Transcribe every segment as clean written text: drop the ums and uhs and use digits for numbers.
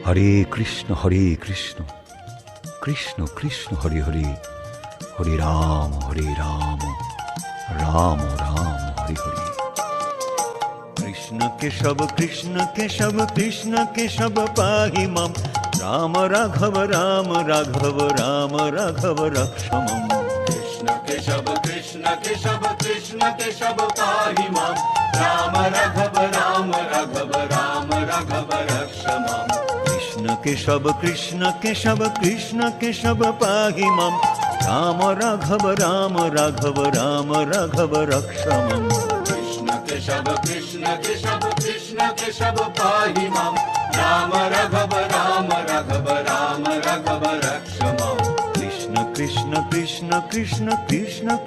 হরে কৃষ্ণ কৃষ্ণ কৃষ্ণ হরে হরে, হরে রাম রাম রাম হরে হরে। কৃষ্ণ কেশব কৃষ্ণ কেশব পাহি মাম, রাম রাঘব রাম রাঘব রক্ষমম। কৃষ্ণ কেশব পাহি মাম, রাম রাঘব রাঘব রক্ষমম। কৃষ্ণ কেশব পাহি মাম, রাম রাঘব রাঘব রক্ষমম। কৃষ্ণ কেশব পাহি মাম, রাম রাঘব রাঘব রক্ষমম। কৃষ্ণ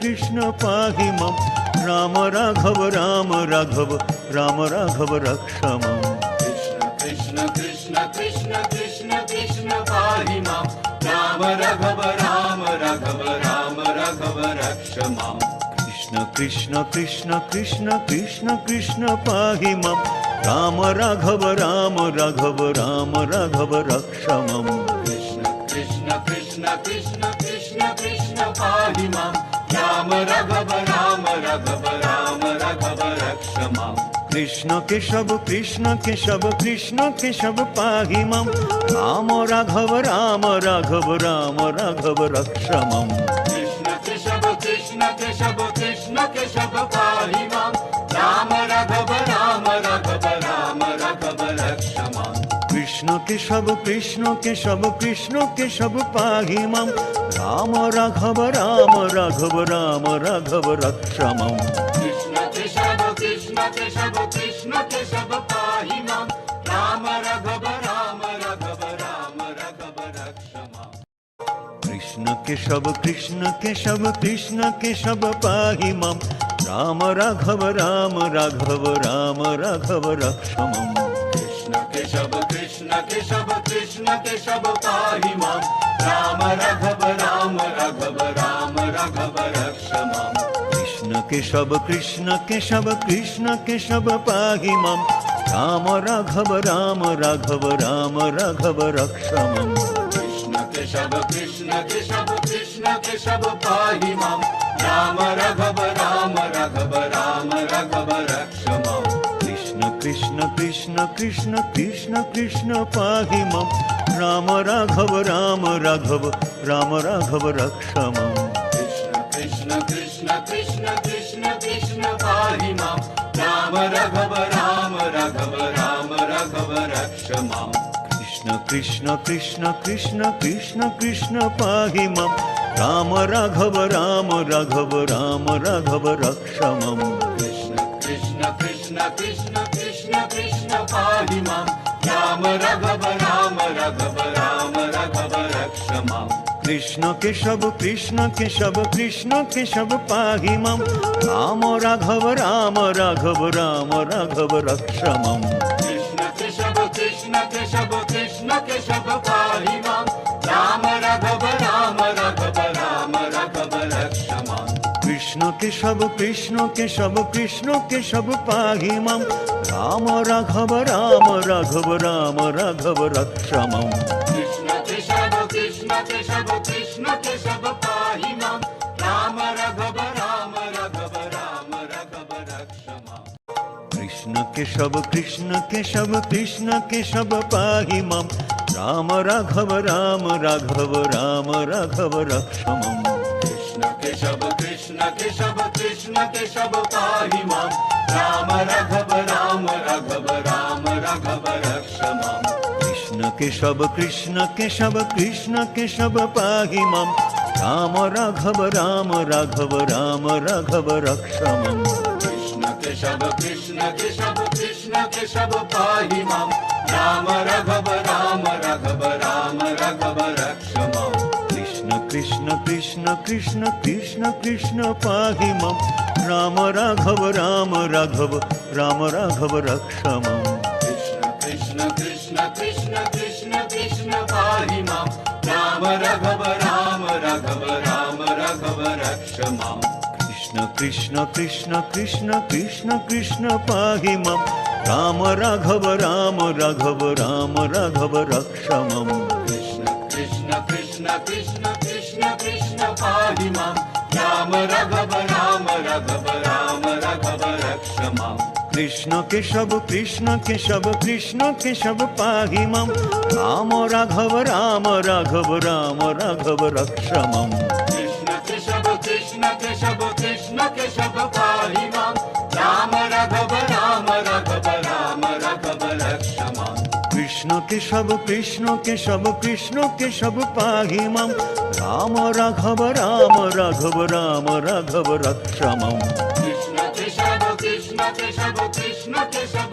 কৃষ্ণ পাহি মাম, রাম রাঘব রাঘব রক্ষমম। কৃষ্ণ পাহি মাম, রাম রাঘব রাঘব রক্ষমম। কৃষ্ণ পাহি মাম, রাম রাঘব রাঘব রক্ষমম। কৃষ্ণ পাহি মাম, রাম রাঘব রাঘব রক্ষমম। কৃষ্ণ কেশব পাহি মাম, রাম রাঘব রাঘব রক্ষমম। কৃষ্ণ কেশব পাহি মাম, রাম রাঘব রাঘব রক্ষমম। কৃষ্ণ কেশব পাহি মাম, রাম রাঘব রাঘব রক্ষমম। কৃষ্ণ কেশব পাহি মাম, রাম রাঘব রাঘব রক্ষমম। কৃষ্ণ কেশব পাহি মাম, রাম রাঘব রাঘব রক্ষমম। কৃষ্ণ কেশব পাহি মাম, রাম রাঘব রাঘব রক্ষমম। কৃষ্ণ কেশব পাহি মাম, রাম রাঘব রাঘব রক্ষমম। কৃষ্ণ কেশব পাহি মাম, রাম রাঘব রাঘব রক্ষমম। কৃষ্ণ পাহি মাম, রাম রাঘব রাঘব রক্ষমম। কৃষ্ণ পাহি মাম, রাম রাঘব রাঘব রক্ষমম। কৃষ্ণ পাহি মাম, রাম রাঘব রাঘব রক্ষমম। কৃষ্ণ পাহি মাম, রাম রাঘব রাঘব রক্ষমম। কৃষ্ণ কেশব পাহি মাম, রাম রাঘব রাঘব রক্ষমম। কৃষ্ণ কেশব পাহি মাম, রাম রাঘব রাঘব রক্ষমম। কৃষ্ণ কেশব পাহি মাম, রাম রাঘব রাঘব রক্ষমম। কৃষ্ণ কেশব পাহি মাম, রাম রাঘব রাঘব রক্ষমম। কৃষ্ণ কেশব পাহি মাম, রাম রাঘব রাঘব রক্ষমম। কৃষ্ণ কেশব পাহি মাম, রাম রাঘব রাঘব রক্ষমম। কৃষ্ণ কেশব পাহি মাম, রাম রাঘব রাঘব রক্ষমম। কৃষ্ণ কেশব পাহি মাম, রাম রাঘব রাঘব রক্ষমম। কৃষ্ণ পাহি মাম, রাম রাঘব রাঘব রক্ষমম। কৃষ্ণ পাহি মাম, রাম রাঘব রাঘব রক্ষমম। কৃষ্ণ কৃষ্ণ কৃষ্ণ কৃষ্ণ কৃষ্ণ পাহি মাম রাম রাঘব রাম রাঘব রাম রাঘব রক্ষ মম কৃষ্ণ কৃষ্ণ কৃষ্ণ কৃষ্ণ কৃষ্ণ কৃষ্ণ পাহি মাম রাম রাঘব রাম রাঘব রাম রাঘব রক্ষ মাম কৃষ্ণ কেশব কৃষ্ণ কেশব কৃষ্ণ কেশব পাহি মাম রাম রাঘব রাম রাঘব রাম রাঘব রক্ষ মম কৃষ্ণ কেশব কৃষ্ণ কেশব কৃষ্ণ কেশব পাহি মাম রাম রাঘব রাম রাঘব রাম রাঘব রক্ষ মাম কৃষ্ণ কেশব কৃষ্ণ কেশব কৃষ্ণ কেশব পাহি মাম রাম রাঘব রাম রাঘব রাম রাঘব রক্ষ মম কৃষ্ণ কেশব কৃষ্ণ কেশব কৃষ্ণ কেশব